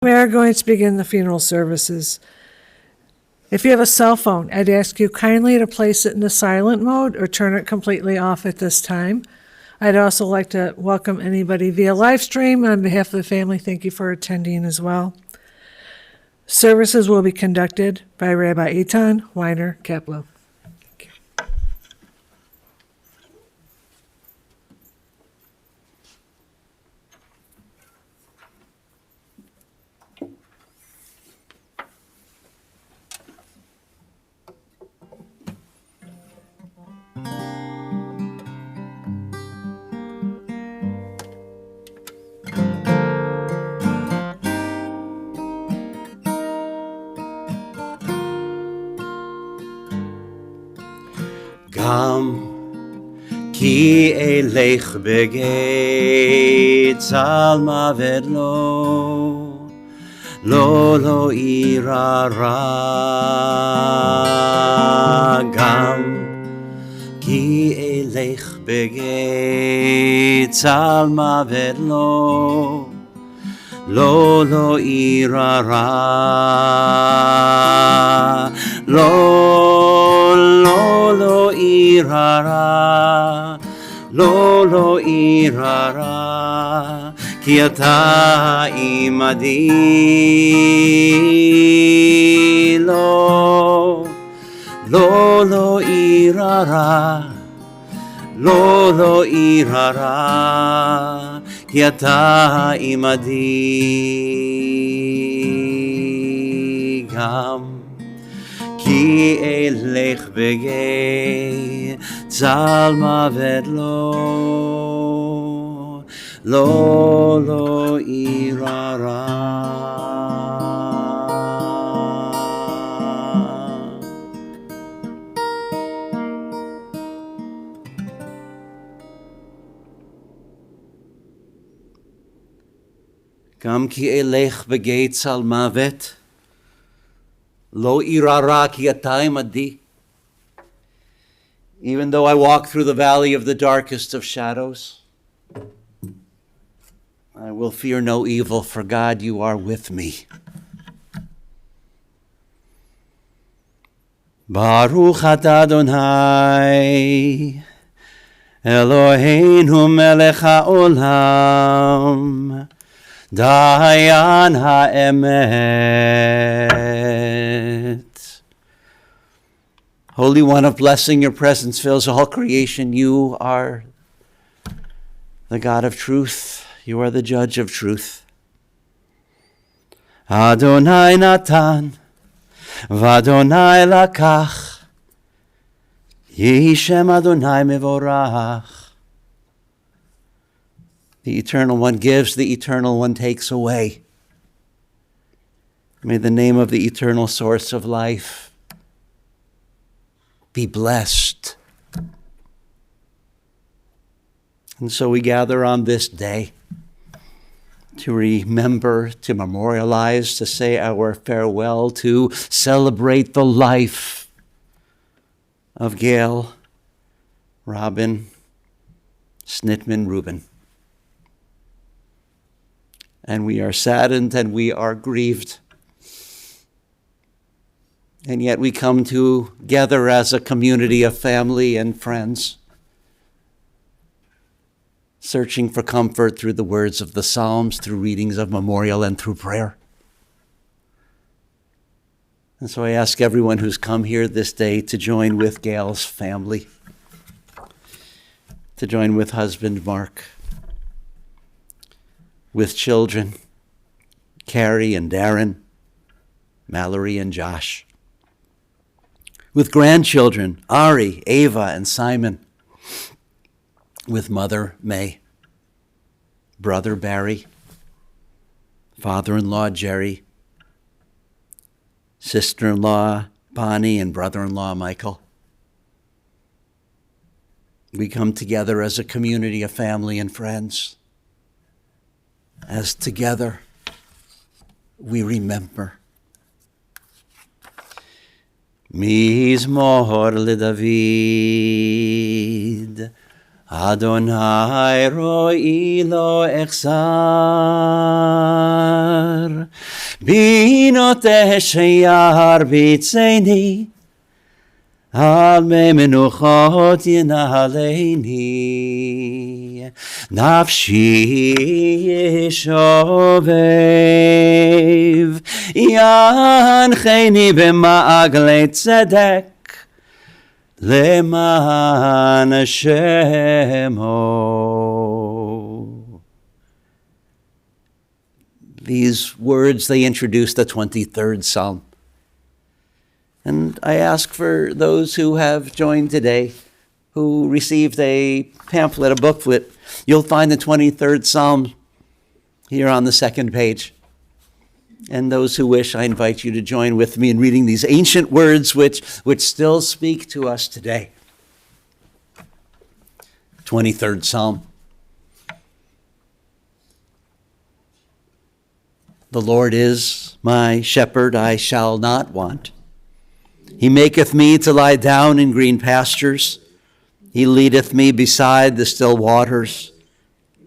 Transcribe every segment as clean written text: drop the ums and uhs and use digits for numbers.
We are going to begin the funeral services. If you have a cell phone, I'd ask you kindly to place it in the silent mode or turn it completely off at this time. I'd also like to welcome anybody via live stream. On behalf of the family, thank you for attending as well. Services will be conducted by Rabbi Eitan Weiner Kaplow. Gam ki elech begeit salma vedlo lo irara gam ki elech begeit salma vedlo lo irara lo irara lo irara ki ata imadi lo irara lo irara ki ata imadi gam ki elech begei zalma vedlo lo irara. Gam ki elech begei zalma vet Lo irara ki atay madi. Even though I walk through the valley of the darkest of shadows, I will fear no evil, for God, you are with me. Baruch atah Adonai, Eloheinu melech haolam, Dayan ha'emet. Holy One of blessing, your presence fills all creation. You are the God of truth. You are the judge of truth. Adonai natan, v'Adonai lakach, Yehi Shem Adonai mevorach. The Eternal One gives, the Eternal One takes away. May the name of the eternal source of life be blessed. And so we gather on this day to remember, to memorialize, to say our farewell, to celebrate the life of Gayle, Robin, Snitman Rubin. And we are saddened and we are grieved. And yet we come together as a community of family and friends, searching for comfort through the words of the Psalms, through readings of memorial, and through prayer. And so I ask everyone who's come here this day to join with Gayle's family, to join with husband Mark, with children, Carrie and Darren, Mallory and Josh, with grandchildren, Ari, Ava, and Simon, with mother May, brother Barry, father-in-law Jerry, sister-in-law Bonnie, and brother-in-law Michael. We come together as a community of family and friends, as together we remember. Mizmor LeDavid, Adonai ro'i lo echsar, binoteh sheyar bitzeni, al me menuchot yinaleini, nafshi yishovev, yancheni b'ma'agle tzedek, Leman Shemo. These words, they introduce the 23rd Psalm. And I ask for those who have joined today, who received a pamphlet, a booklet, you'll find the 23rd Psalm here on the second page. And those who wish, I invite you to join with me in reading these ancient words which still speak to us today. 23rd Psalm. The Lord is my shepherd, I shall not want. He maketh me to lie down in green pastures. He leadeth me beside the still waters.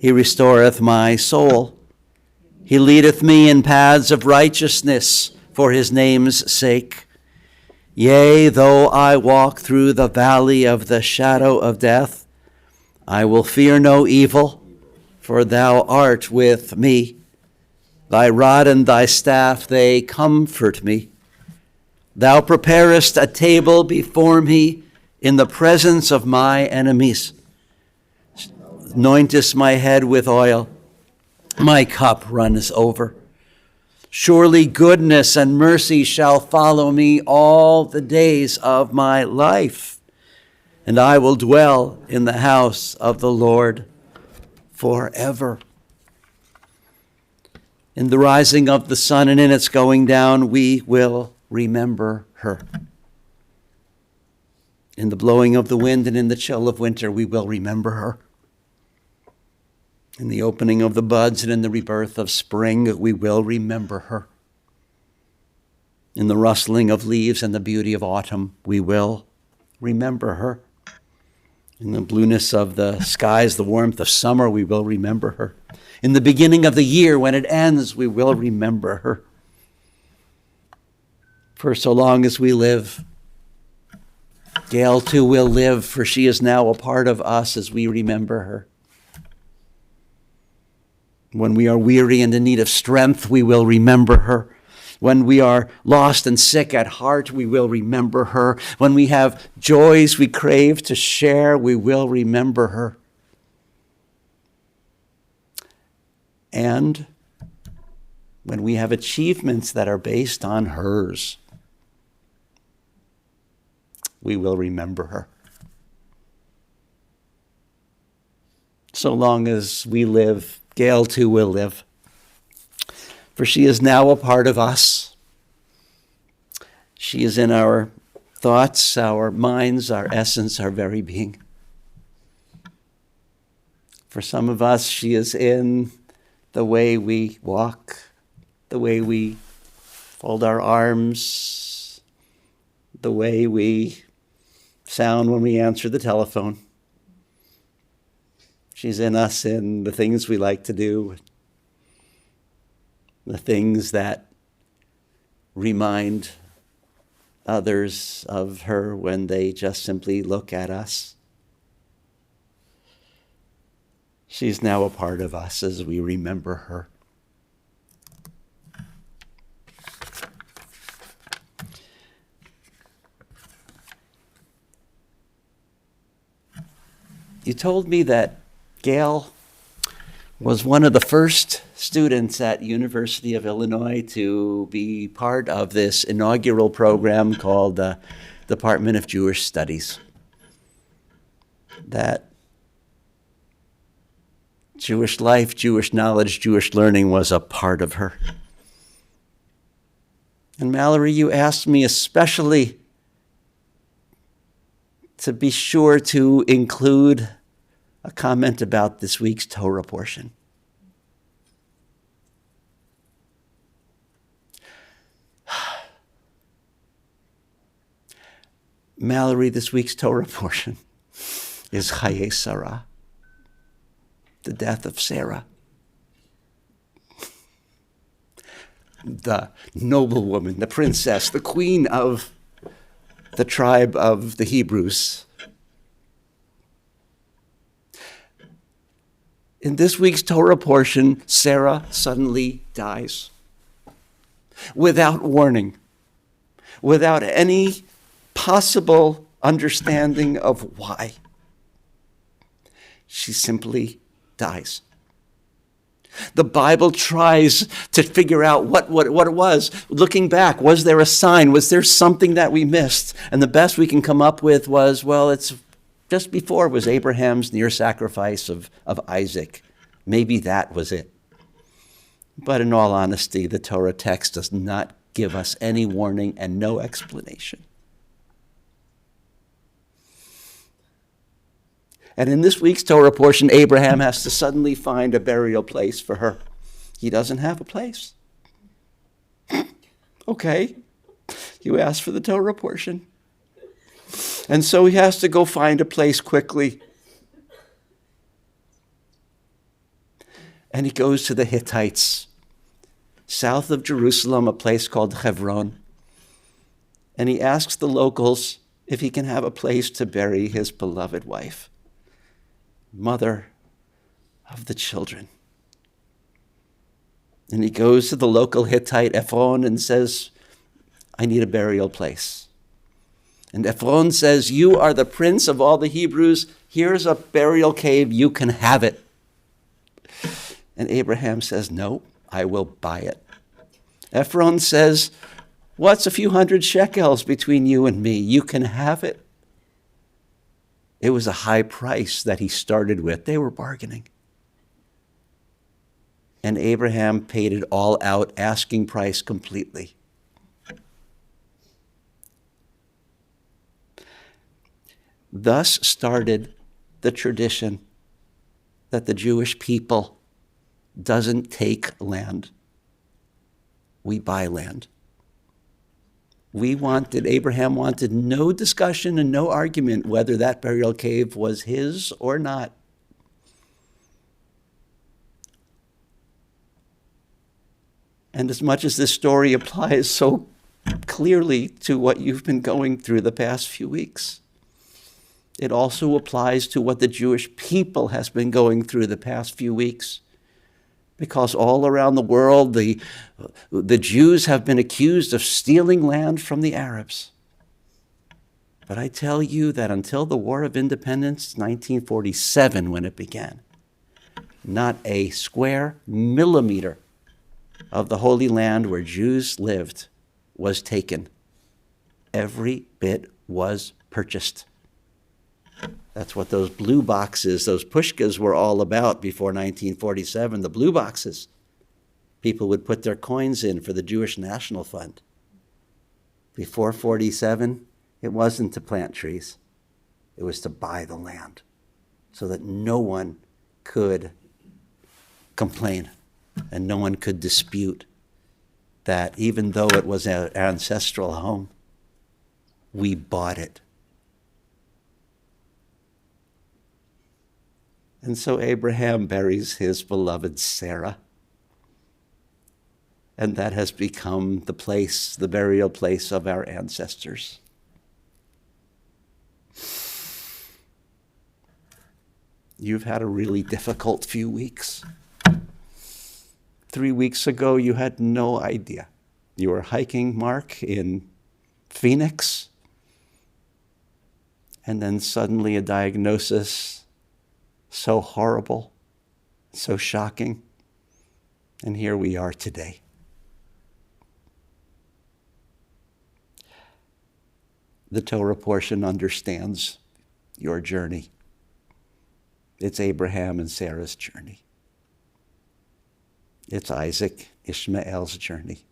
He restoreth my soul. He leadeth me in paths of righteousness for his name's sake. Yea, though I walk through the valley of the shadow of death, I will fear no evil, for thou art with me. Thy rod and thy staff, they comfort me. Thou preparest a table before me in the presence of my enemies. Anointest my head with oil. My cup runneth over. Surely goodness and mercy shall follow me all the days of my life, and I will dwell in the house of the Lord forever. In the rising of the sun and in its going down, we will remember her. In the blowing of the wind and in the chill of winter, we will remember her. In the opening of the buds and in the rebirth of spring, we will remember her. In the rustling of leaves and the beauty of autumn, we will remember her. In the blueness of the skies, the warmth of summer, we will remember her. In the beginning of the year, when it ends, we will remember her. For so long as we live, Gayle too will live, for she is now a part of us as we remember her. When we are weary and in need of strength, we will remember her. When we are lost and sick at heart, we will remember her. When we have joys we crave to share, we will remember her. And when we have achievements that are based on hers, we will remember her. So long as we live, Gayle too will live, for she is now a part of us. She is in our thoughts, our minds, our essence, our very being. For some of us, she is in the way we walk, the way we fold our arms, the way we sound when we answer the telephone. She's in us in the things we like to do, the things that remind others of her when they just simply look at us. She's now a part of us as we remember her. You told me that Gayle was one of the first students at University of Illinois to be part of this inaugural program called the Department of Jewish Studies. That Jewish life, Jewish knowledge, Jewish learning was a part of her. And Mallory, you asked me especially to be sure to include a comment about this week's Torah portion. Mallory, this week's Torah portion is Chaye Sarah. the death of Sarah, the noblewoman, the princess, the queen of the tribe of the Hebrews. In this week's Torah portion, Sarah suddenly dies without warning, without any possible understanding of why. She simply dies. The Bible tries to figure out what it was. Looking back, was there a sign? Was there something that we missed? And the best we can come up with was, well, it's just before was Abraham's near sacrifice of Isaac. Maybe that was it. But in all honesty, the Torah text does not give us any warning and no explanation. And in this week's Torah portion, Abraham has to suddenly find a burial place for her. He doesn't have a place. Okay, you asked for the Torah portion. And so he has to go find a place quickly. And he goes to the Hittites, south of Jerusalem, a place called Hebron. And he asks the locals if he can have a place to bury his beloved wife, mother of the children. And he goes to the local Hittite, Ephron, and says, I need a burial place. And Ephron says, you are the prince of all the Hebrews. Here's a burial cave. You can have it. And Abraham says, no, I will buy it. Ephron says, what's a few hundred shekels between you and me? You can have it. It was a high price that he started with. They were bargaining. And Abraham paid it all out, asking price completely. Thus started the tradition that the Jewish people doesn't take land. We buy land. Abraham wanted no discussion and no argument whether that burial cave was his or not. And as much as this story applies so clearly to what you've been going through the past few weeks, it also applies to what the Jewish people has been going through the past few weeks. Because all around the world, the Jews have been accused of stealing land from the Arabs. But I tell you that until the War of Independence, 1947, when it began, not a square millimeter of the Holy Land where Jews lived was taken. Every bit was purchased. That's what those blue boxes, those pushkas were all about before 1947, the blue boxes. People would put their coins in for the Jewish National Fund. Before 47, it wasn't to plant trees. It was to buy the land so that no one could complain and no one could dispute that even though it was our ancestral home, we bought it. And so Abraham buries his beloved Sarah. And that has become the place, the burial place of our ancestors. You've had a really difficult few weeks. 3 weeks ago, you had no idea. You were hiking, Mark, in Phoenix. And then suddenly a diagnosis so horrible, so shocking, and here we are today. The Torah portion understands your journey. It's Abraham and Sarah's journey. It's Isaac, Ishmael's journey.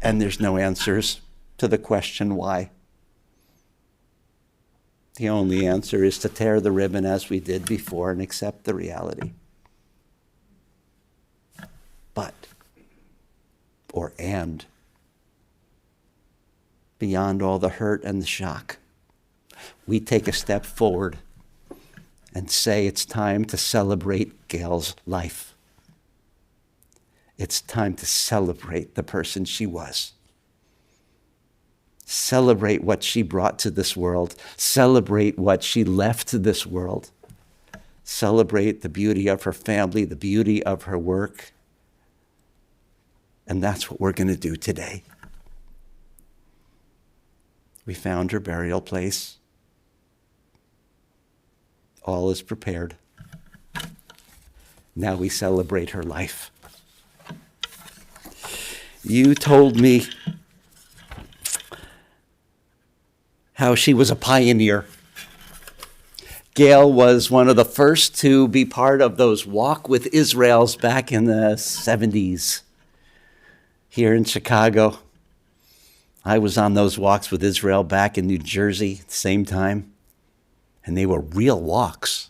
And there's no answers to the question why. The only answer is to tear the ribbon as we did before and accept the reality. beyond all the hurt and the shock, we take a step forward and say it's time to celebrate Gayle's life. It's time to celebrate the person she was. Celebrate what she brought to this world. Celebrate what she left to this world. Celebrate the beauty of her family, the beauty of her work. And that's what we're going to do today. We found her burial place. All is prepared. Now we celebrate her life. You told me how she was a pioneer. Gayle was one of the first to be part of those Walk with Israels back in the 70s here in Chicago. I was on those walks with Israel back in New Jersey at the same time, and they were real walks.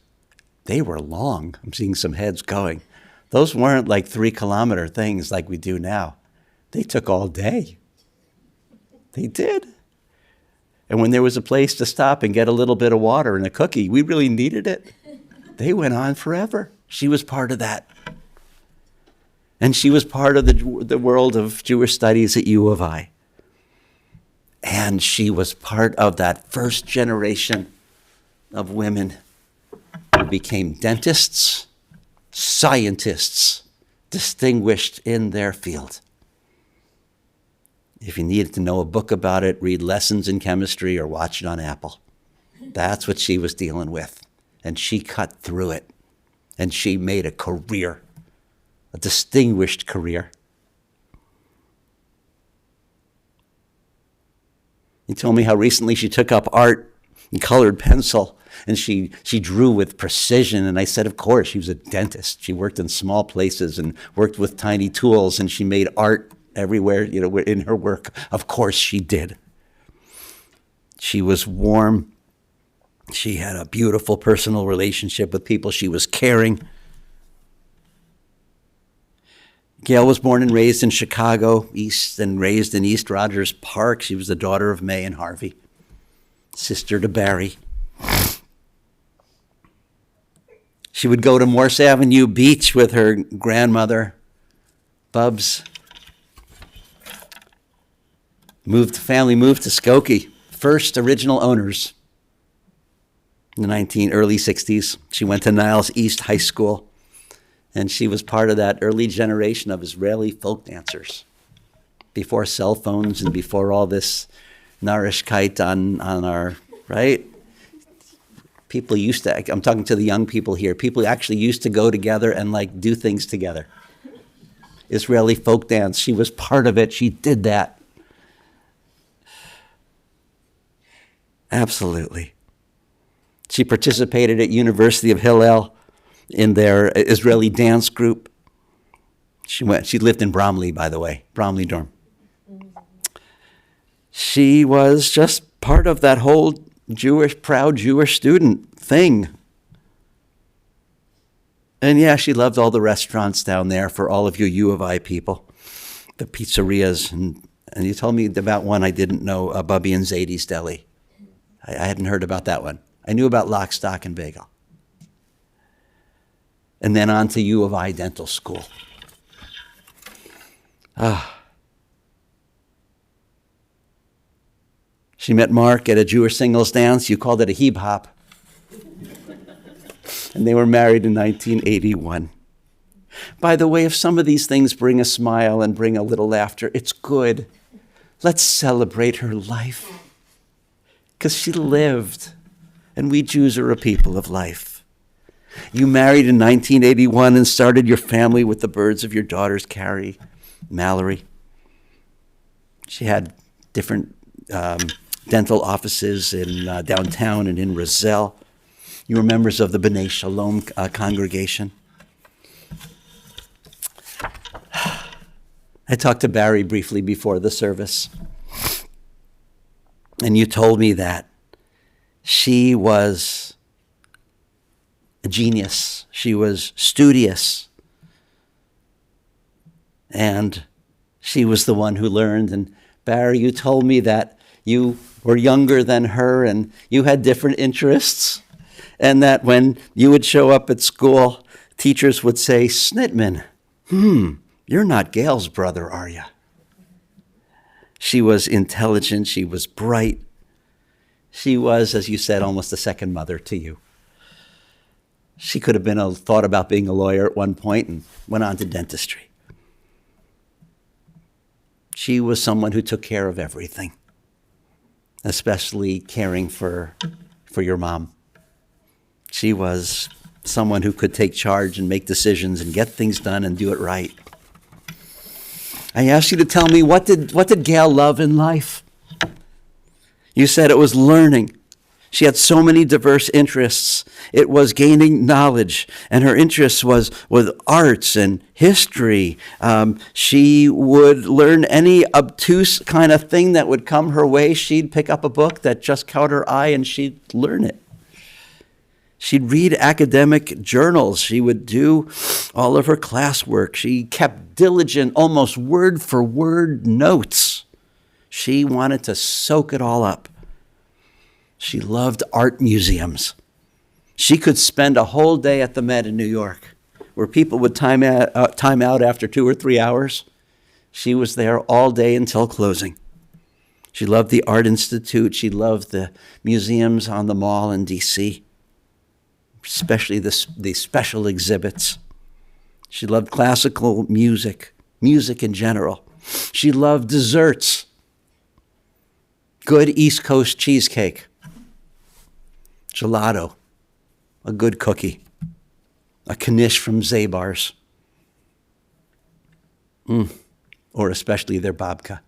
They were long. I'm seeing some heads going. Those weren't like 3-kilometer things like we do now. They took all day. They did. And when there was a place to stop and get a little bit of water and a cookie, we really needed it. They went on forever. She was part of that. And she was part of the world of Jewish studies at U of I. And she was part of that first generation of women who became dentists, scientists, distinguished in their field. If you needed to know a book about it, read Lessons in Chemistry or watch it on Apple. That's what she was dealing with. And she cut through it. And she made a career, a distinguished career. You told me how recently she took up art and colored pencil, and she drew with precision. And I said, of course, she was a dentist. She worked in small places and worked with tiny tools, and she made art everywhere, in her work. Of course she did. She was warm. She had a beautiful personal relationship with people. She was caring. Gayle was born and raised in Chicago, and raised in East Rogers Park. She was the daughter of May and Harvey, sister to Barry. She would go to Morse Avenue Beach with her grandmother, Bubs. Family moved to Skokie, first original owners in the early 60s. She went to Niles East High School, and she was part of that early generation of Israeli folk dancers before cell phones and before all this Narishkeit on our, right? People used to, I'm talking to the young people here, people actually used to go together and like do things together. Israeli folk dance, she was part of it, she did that. Absolutely. She participated at University of Hillel in their Israeli dance group. She lived in Bromley, by the way, Bromley dorm. She was just part of that whole proud Jewish student thing. And yeah, she loved all the restaurants down there for all of you U of I people, the pizzerias. And you told me about one I didn't know, Bubby and Zadie's Deli. I hadn't heard about that one. I knew about Lock, Stock, and Bagel. And then on to U of I Dental School. She met Mark at a Jewish singles dance. You called it a heb hop. And they were married in 1981. By the way, if some of these things bring a smile and bring a little laughter, it's good. Let's celebrate her life. Because she lived, and we Jews are a people of life. You married in 1981 and started your family with the birds of your daughters, Carrie, Mallory. She had different dental offices in downtown and in Roselle. You were members of the B'nai Shalom congregation. I talked to Barry briefly before the service. And you told me that she was a genius. She was studious. And she was the one who learned. And Barry, you told me that you were younger than her and you had different interests, and that when you would show up at school, teachers would say, Snitman, you're not Gayle's brother, are you? She was intelligent. She was bright. She was, as you said, almost a second mother to you. She could have thought about being a lawyer at one point and went on to dentistry. She was someone who took care of everything, especially caring for your mom. She was someone who could take charge and make decisions and get things done and do it right. I asked you to tell me, what did Gayle love in life? You said it was learning. She had so many diverse interests. It was gaining knowledge, and her interests was with arts and history. She would learn any obtuse kind of thing that would come her way. She'd pick up a book that just caught her eye, and she'd learn it. She'd read academic journals. She would do all of her classwork. She kept diligent, almost word-for-word notes. She wanted to soak it all up. She loved art museums. She could spend a whole day at the Met in New York, where people would time out after 2 or 3 hours. She was there all day until closing. She loved the Art Institute. She loved the museums on the Mall in D.C., especially the special exhibits. She loved classical music in general. She loved desserts. Good East Coast cheesecake, gelato, a good cookie, a knish from Zabar's, or especially their babka.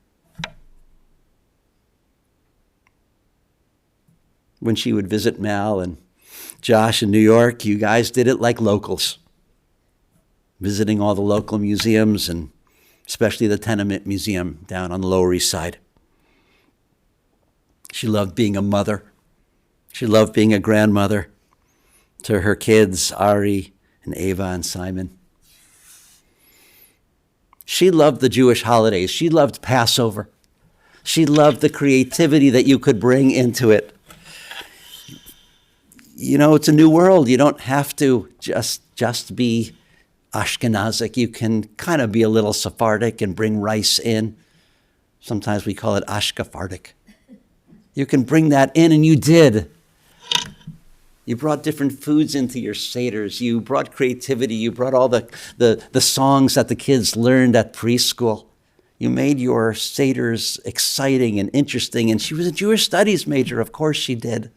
When she would visit Mal and Josh in New York, you guys did it like locals, visiting all the local museums and especially the Tenement Museum down on the Lower East Side. She loved being a mother. She loved being a grandmother to her kids, Ari and Ava and Simon. She loved the Jewish holidays. She loved Passover. She loved the creativity that you could bring into it. You know, it's a new world. You don't have to just be Ashkenazic. You can kind of be a little Sephardic and bring rice in. Sometimes we call it Ashkefardic. You can bring that in, and you did. You brought different foods into your seders. You brought creativity. You brought all the songs that the kids learned at preschool. You made your seders exciting and interesting, and she was a Jewish studies major. Of course she did.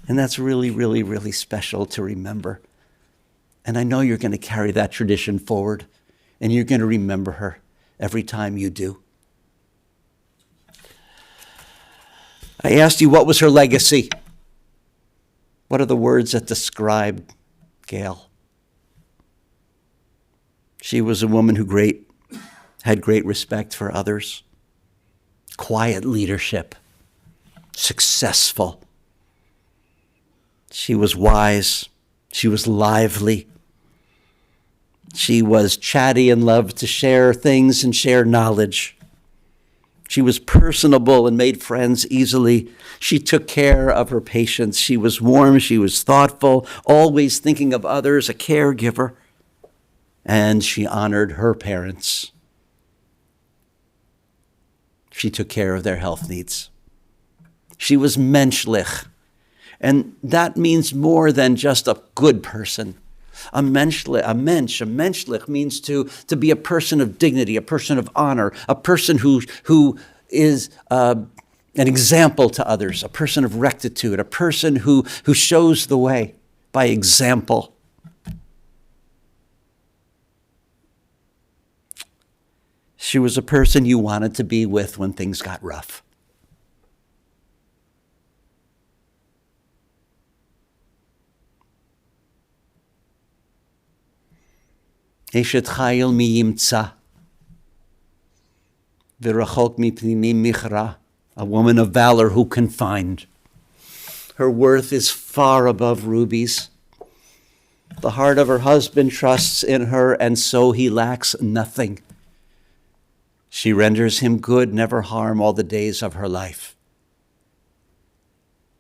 And that's really, really, really special to remember. And I know you're going to carry that tradition forward, and you're going to remember her every time you do. I asked you, what was her legacy? What are the words that describe Gayle? She was a woman who had great respect for others, quiet leadership, successful. She was wise. She was lively. She was chatty and loved to share things and share knowledge. She was personable and made friends easily. She took care of her patients. She was warm. She was thoughtful, always thinking of others, a caregiver. And she honored her parents. She took care of their health needs. She was menschlich. And that means more than just a good person. A menschlich means to be a person of dignity, a person of honor, a person who is an example to others, a person of rectitude, a person who shows the way by example. She was a person you wanted to be with when things got rough. Eshet chayil mi yimtza, v'rachok mipnimi michra, a woman of valor who can find. Her worth is far above rubies. The heart of her husband trusts in her, and so he lacks nothing. She renders him good, never harm, all the days of her life.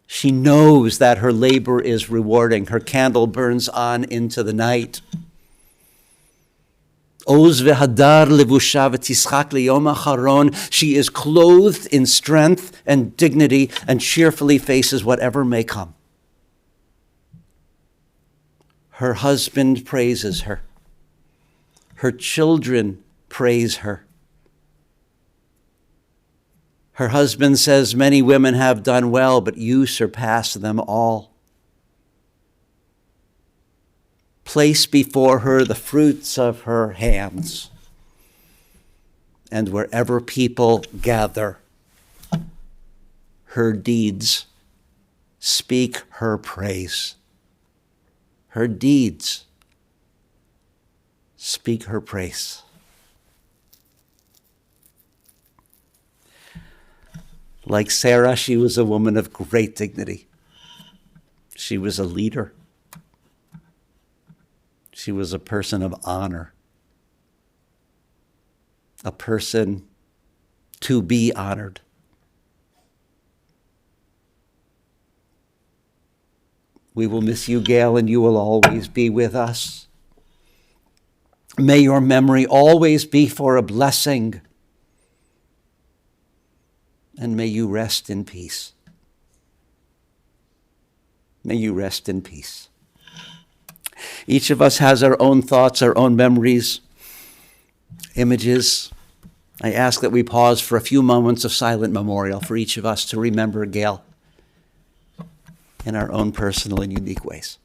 She knows that her labor is rewarding. Her candle burns on into the night. Oz v'hadar levusha v'tischak liyom acharon. She is clothed in strength and dignity and cheerfully faces whatever may come. Her husband praises her. Her children praise her. Her husband says, many women have done well, but you surpass them all. Place before her the fruits of her hands. And wherever people gather, her deeds speak her praise. Her deeds speak her praise. Like Sarah, she was a woman of great dignity. She was a leader. She was a person of honor. A person to be honored. We will miss you, Gayle, and you will always be with us. May your memory always be for a blessing. And may you rest in peace. May you rest in peace. Each of us has our own thoughts, our own memories, images. I ask that we pause for a few moments of silent memorial for each of us to remember Gayle in our own personal and unique ways.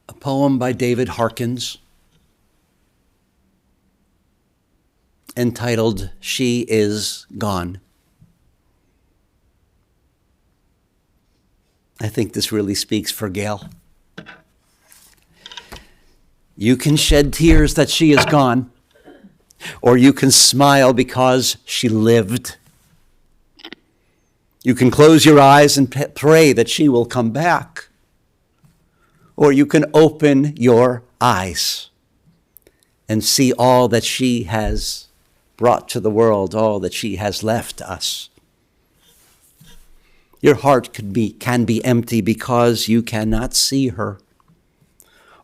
A poem by David Harkins entitled, She Is Gone. I think this really speaks for Gayle. You can shed tears that she is gone, or you can smile because she lived. You can close your eyes and pray that she will come back. Or you can open your eyes and see all that she has brought to the world, all that she has left us. Your heart can be empty because you cannot see her.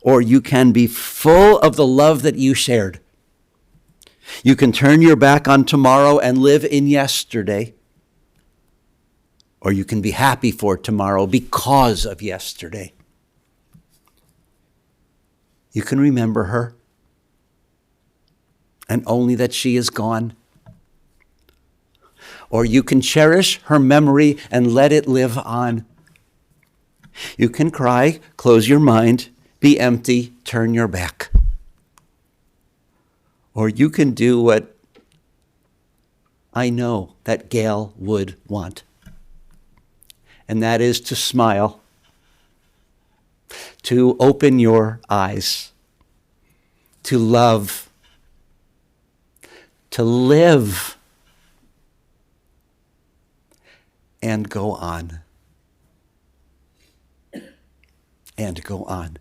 Or you can be full of the love that you shared. You can turn your back on tomorrow and live in yesterday. Or you can be happy for tomorrow because of yesterday. You can remember her, and only that she is gone. Or you can cherish her memory and let it live on. You can cry, close your mind, be empty, turn your back. Or you can do what I know that Gayle would want, and that is to smile, to open your eyes, to love, to live, and go on. And go on.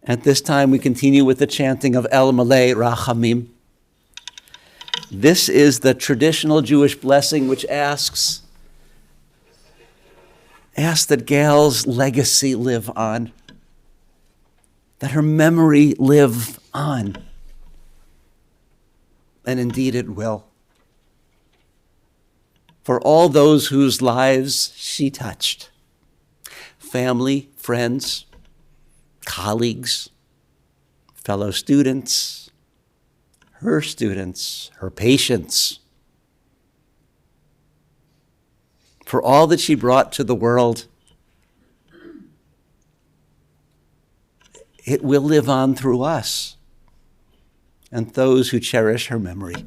At this time, we continue with the chanting of El Malei Rachamim. This is the traditional Jewish blessing which asks that Gayle's legacy live on, that her memory live on. And indeed it will. For all those whose lives she touched, family, friends, colleagues, fellow students, her students, her patients, for all that she brought to the world. It will live on through us and those who cherish her memory.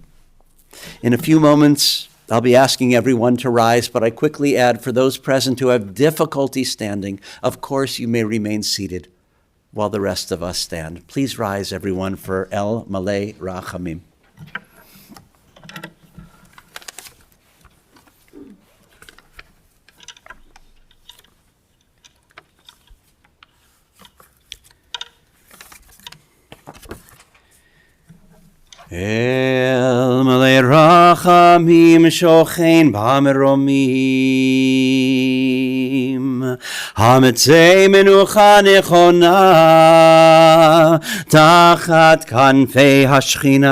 In a few moments, I'll be asking everyone to rise, but I quickly add, for those present who have difficulty standing, of course you may remain seated while the rest of us stand. Please rise, everyone, for El Malay Rachamim. El Malay Rachamim Shochein B'Meromim Hametzei Menucha Nechona Tachat Kanfei Hashchina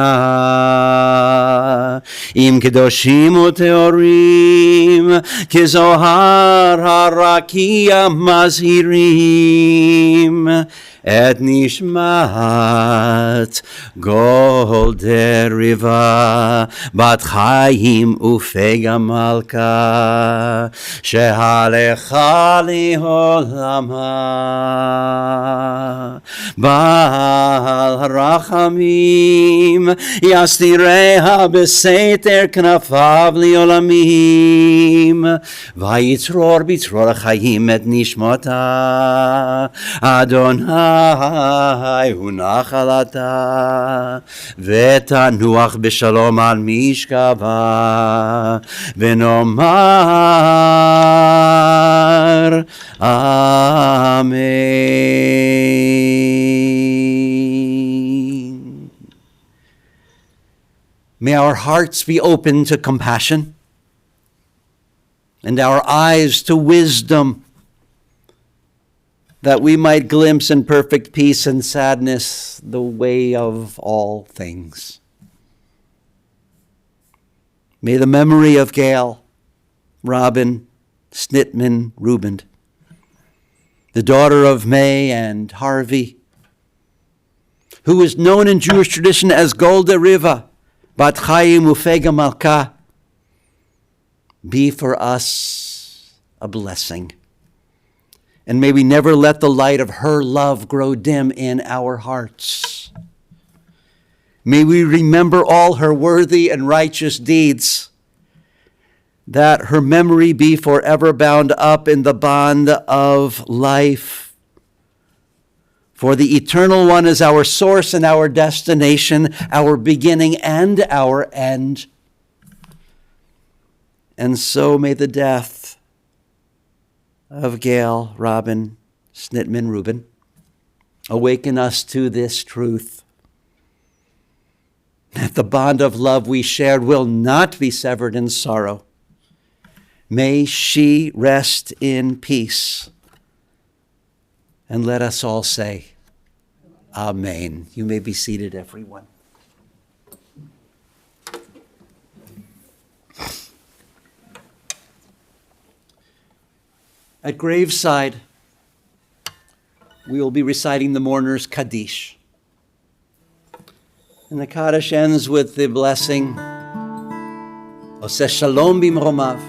Im Kedoshim Uteorim Kezohar Harakia Mazhirim Et Nishmat Golderiva Bat Chaim Ufega Malka Shehalecha Liholama Baal Rachamim Yastireha Beseter Knafav Liolamim Vayitzror Bitzror Chaim Et Nishmata Adonai Hunachalata Vetanuach B'Shalom Al Mishkava V'nomar Amen. May our hearts be open to compassion and our eyes to wisdom, that we might glimpse in perfect peace and sadness the way of all things. May the memory of Gayle, Robin, Snitman Rubin, the daughter of May and Harvey, who is known in Jewish tradition as Golda Riva, Bat Chaim Ufega Malka, be for us a blessing. And may we never let the light of her love grow dim in our hearts. May we remember all her worthy and righteous deeds, that her memory be forever bound up in the bond of life. For the Eternal One is our source and our destination, our beginning and our end. And so may the death of Gayle, Robin, Snitman Rubin awaken us to this truth, that the bond of love we shared will not be severed in sorrow. May she rest in peace. And let us all say, Amen. You may be seated, everyone. At graveside, we will be reciting the mourner's Kaddish. And the Kaddish ends with the blessing, Oseh Shalom Bimromav.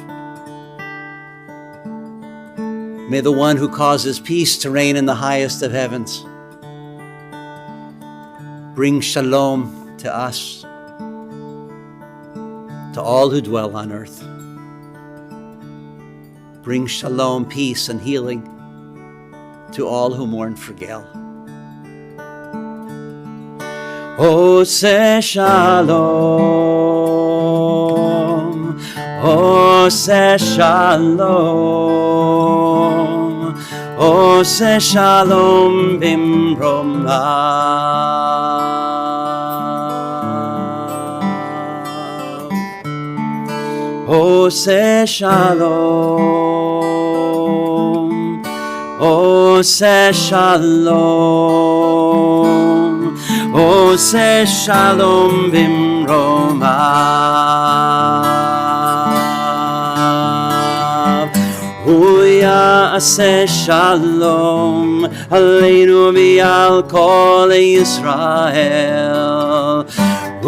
May the one who causes peace to reign in the highest of heavens bring shalom to us, to all who dwell on earth. Bring shalom, peace, and healing to all who mourn for Gayle. Oseh Shalom, Oseh Shalom, Oseh Shalom Bimromav. Oseh Shalom, Oseh Shalom, Oseh Shalom Bimromav. Hu ya'aseh Shalom Aleinu v'al kol Yisrael.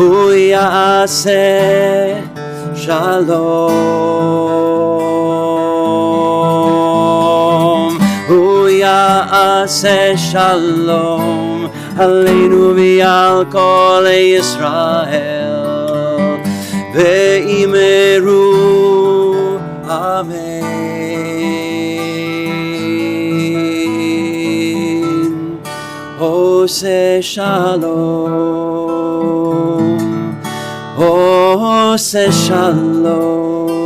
הוא יעשה שלום, הוא יעשה שלום עלינו ועל כל ישראל ואמרו אמן. עושה שלום, עושה שלום,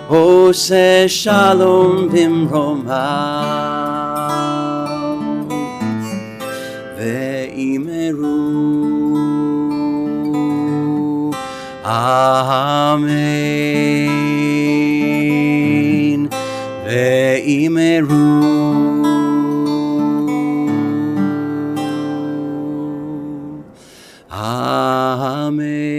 עושה שלום במרומיו ואמרו אמן ואמרו Amen.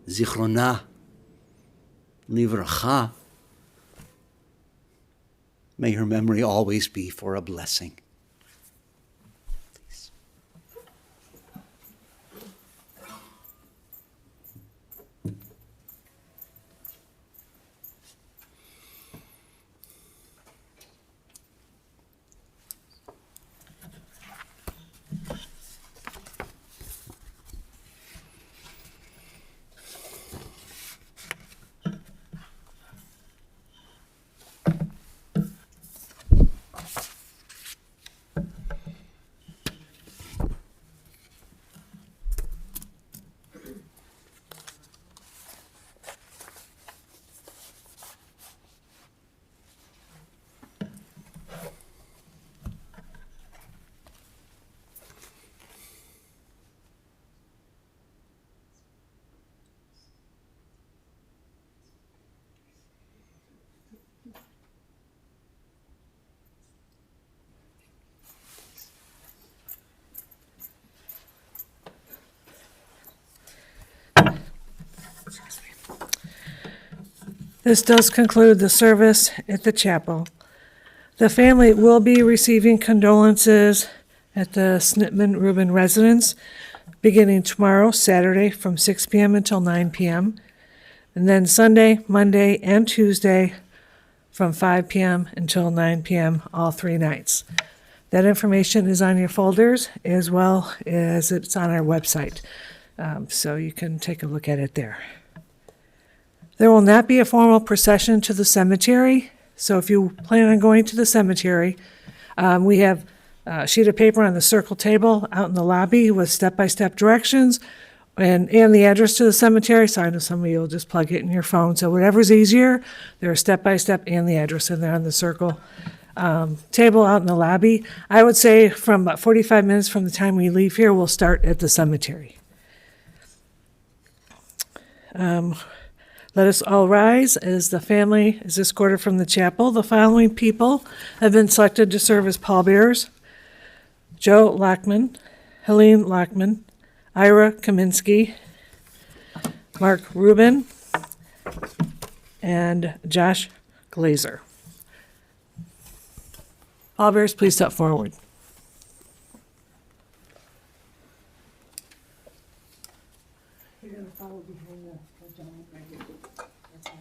Zichrona livracha. May her memory always be for a blessing. This does conclude the service at the chapel. The family will be receiving condolences at the Snitman Rubin residence beginning tomorrow, Saturday, from 6 p.m. until 9 p.m., and then Sunday, Monday, and Tuesday from 5 p.m. until 9 p.m., all 3 nights. That information is on your folders as well as it's on our website, so you can take a look at it there. There will not be a formal procession to the cemetery, so if you plan on going to the cemetery, we have a sheet of paper on the circle table out in the lobby with step-by-step directions and the address to the cemetery, so I know some of you will just plug it in your phone, so whatever's easier, there's step-by-step and the address in there on the circle table out in the lobby. I would say from about 45 minutes from the time we leave here, we'll start at the cemetery. Let us all rise as the family is escorted from the chapel. The following people have been selected to serve as pallbearers: Joe Lockman, Helene Lockman, Ira Kaminsky, Mark Rubin, and Josh Glazer. Pallbearers, please step forward. You're going to follow behind the gentleman right here. That's all.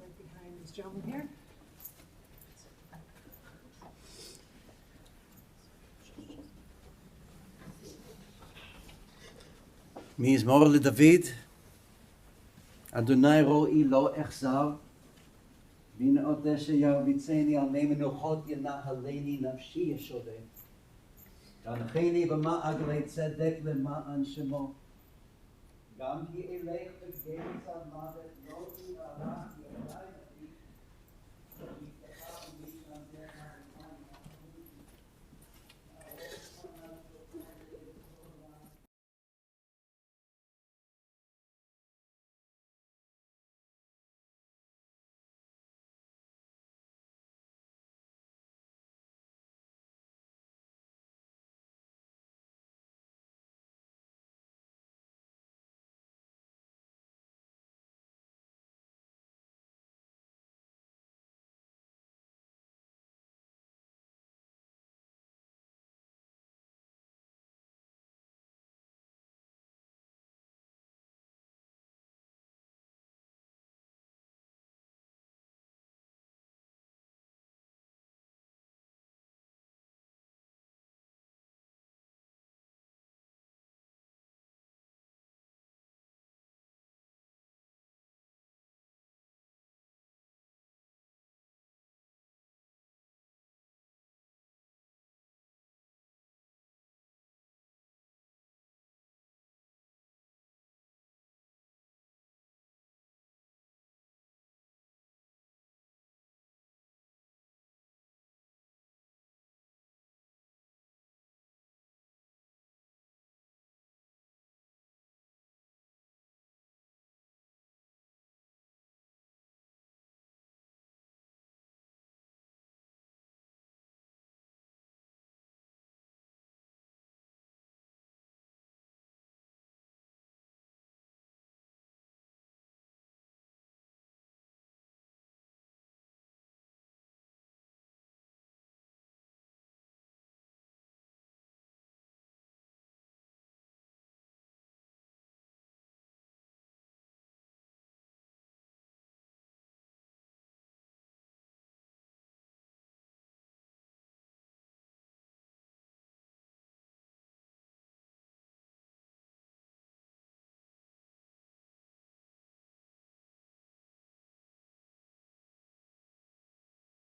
Right behind this gentleman here. מזמור לדוד, אדוני רואי לא אחזר, בנאותך ירביצני על מי מנוחות ינהלני נפשי ישודה. תנחני במעגלי צדק למען שמו. גם כי אלך בגזע מוות לא ירא